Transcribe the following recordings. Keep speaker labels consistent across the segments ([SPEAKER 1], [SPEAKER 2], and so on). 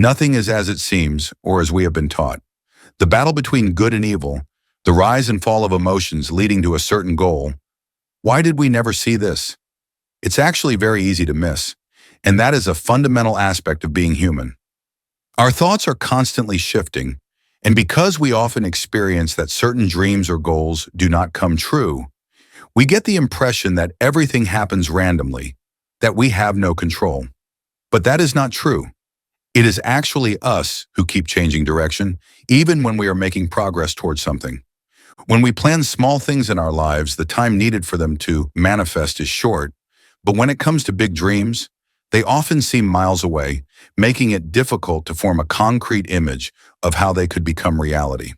[SPEAKER 1] Nothing is as it seems or as we have been taught. The battle between good and evil, the rise and fall of emotions leading to a certain goal. Why did we never see this? It's actually very easy to miss, and that is a fundamental aspect of being human. Our thoughts are constantly shifting, and because we often experience that certain dreams or goals do not come true, we get the impression that everything happens randomly, that we have no control. But that is not true. It is actually us who keep changing direction, even when we are making progress towards something. When we plan small things in our lives, the time needed for them to manifest is short, but when it comes to big dreams, they often seem miles away, making it difficult to form a concrete image of how they could become reality.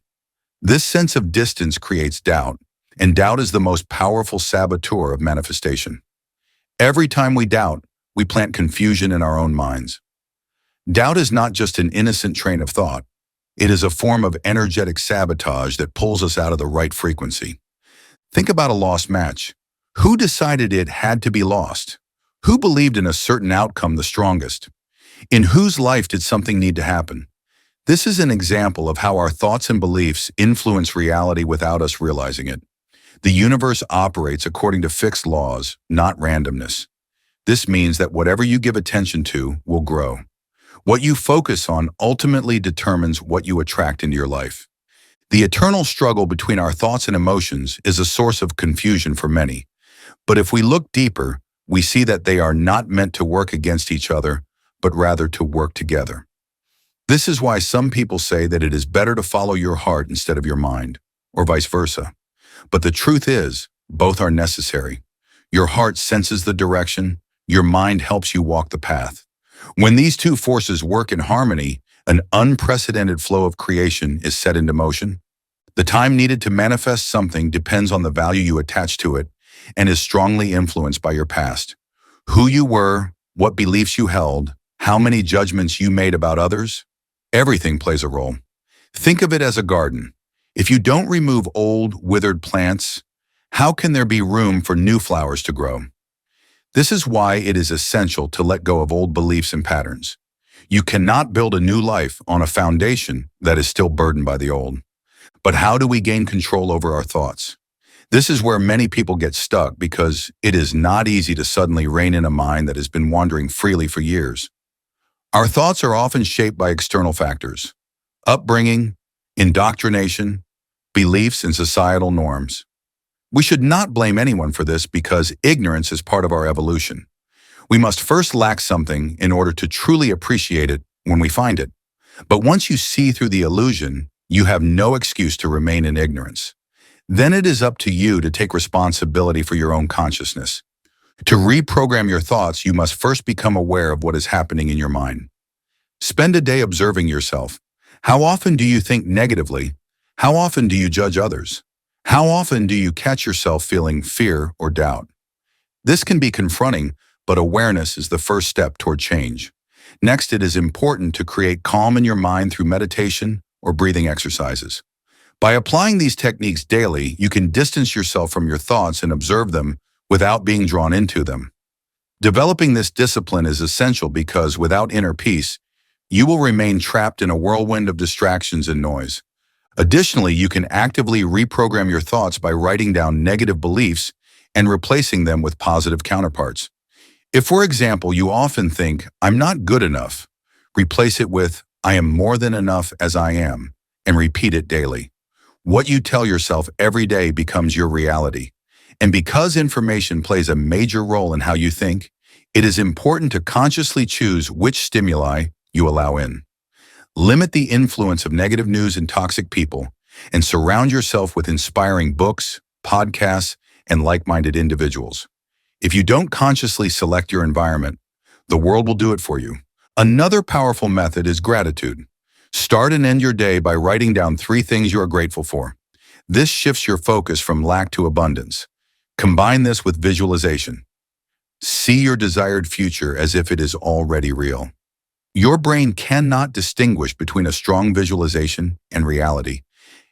[SPEAKER 1] This sense of distance creates doubt, and doubt is the most powerful saboteur of manifestation. Every time we doubt, we plant confusion in our own minds. Doubt is not just an innocent train of thought. It is a form of energetic sabotage that pulls us out of the right frequency. Think about a lost match. Who decided it had to be lost? Who believed in a certain outcome the strongest? In whose life did something need to happen? This is an example of how our thoughts and beliefs influence reality without us realizing it. The universe operates according to fixed laws, not randomness. This means that whatever you give attention to will grow. What you focus on ultimately determines what you attract into your life. The eternal struggle between our thoughts and emotions is a source of confusion for many. But if we look deeper, we see that they are not meant to work against each other, but rather to work together. This is why some people say that it is better to follow your heart instead of your mind, or vice versa. But the truth is, both are necessary. Your heart senses the direction, your mind helps you walk the path. When these two forces work in harmony, an unprecedented flow of creation is set into motion. The time needed to manifest something depends on the value you attach to it and is strongly influenced by your past. Who you were, what beliefs you held, how many judgments you made about others, everything plays a role. Think of it as a garden. If you don't remove old, withered plants, how can there be room for new flowers to grow? This is why it is essential to let go of old beliefs and patterns. You cannot build a new life on a foundation that is still burdened by the old. But how do we gain control over our thoughts? This is where many people get stuck because it is not easy to suddenly rein in a mind that has been wandering freely for years. Our thoughts are often shaped by external factors: upbringing, indoctrination, beliefs, and societal norms. We should not blame anyone for this because ignorance is part of our evolution. We must first lack something in order to truly appreciate it when we find it. But once you see through the illusion, you have no excuse to remain in ignorance. Then it is up to you to take responsibility for your own consciousness. To reprogram your thoughts, you must first become aware of what is happening in your mind. Spend a day observing yourself. How often do you think negatively? How often do you judge others? How often do you catch yourself feeling fear or doubt? This can be confronting, but awareness is the first step toward change. Next, it is important to create calm in your mind through meditation or breathing exercises. By applying these techniques daily, you can distance yourself from your thoughts and observe them without being drawn into them. Developing this discipline is essential because without inner peace, you will remain trapped in a whirlwind of distractions and noise. Additionally, you can actively reprogram your thoughts by writing down negative beliefs and replacing them with positive counterparts. If, for example, you often think, "I'm not good enough," replace it with, "I am more than enough as I am," and repeat it daily. What you tell yourself every day becomes your reality. And because information plays a major role in how you think, it is important to consciously choose which stimuli you allow in. Limit the influence of negative news and toxic people, and surround yourself with inspiring books, podcasts, and like-minded individuals. If you don't consciously select your environment, the world will do it for you. Another powerful method is gratitude. Start and end your day by writing down 3 things you are grateful for. This shifts your focus from lack to abundance. Combine this with visualization. See your desired future as if it is already real. Your brain cannot distinguish between a strong visualization and reality,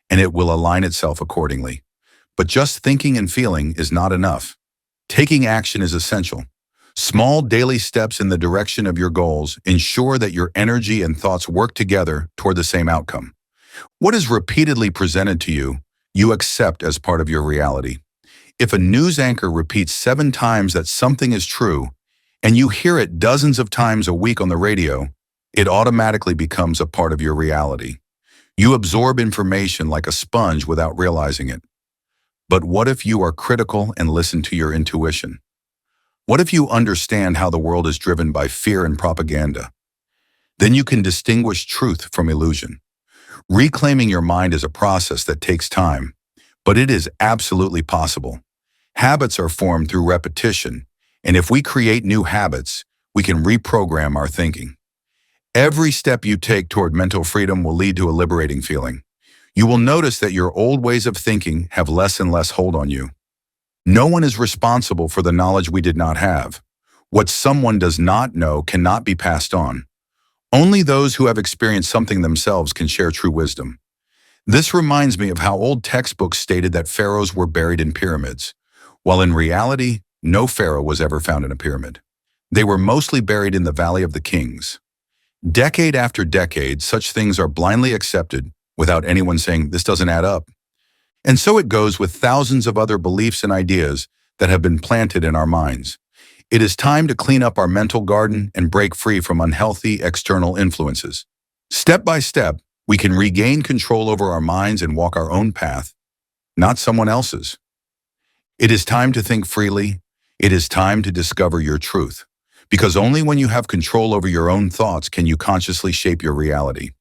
[SPEAKER 1] and it will align itself accordingly. But just thinking and feeling is not enough. Taking action is essential. Small daily steps in the direction of your goals ensure that your energy and thoughts work together toward the same outcome. What is repeatedly presented to you, you accept as part of your reality. If a news anchor repeats 7 times that something is true, and you hear it dozens of times a week on the radio, it automatically becomes a part of your reality. You absorb information like a sponge without realizing it. But what if you are critical and listen to your intuition? What if you understand how the world is driven by fear and propaganda? Then you can distinguish truth from illusion. Reclaiming your mind is a process that takes time, but it is absolutely possible. Habits are formed through repetition, and if we create new habits, we can reprogram our thinking. Every step you take toward mental freedom will lead to a liberating feeling. You will notice that your old ways of thinking have less and less hold on you. No one is responsible for the knowledge we did not have. What someone does not know cannot be passed on. Only those who have experienced something themselves can share true wisdom. This reminds me of how old textbooks stated that pharaohs were buried in pyramids, while in reality, no pharaoh was ever found in a pyramid. They were mostly buried in the Valley of the Kings. Decade after decade, such things are blindly accepted without anyone saying, "This doesn't add up." And so it goes with thousands of other beliefs and ideas that have been planted in our minds. It is time to clean up our mental garden and break free from unhealthy external influences. Step by step, we can regain control over our minds and walk our own path, not someone else's. It is time to think freely. It is time to discover your truth. Because only when you have control over your own thoughts can you consciously shape your reality.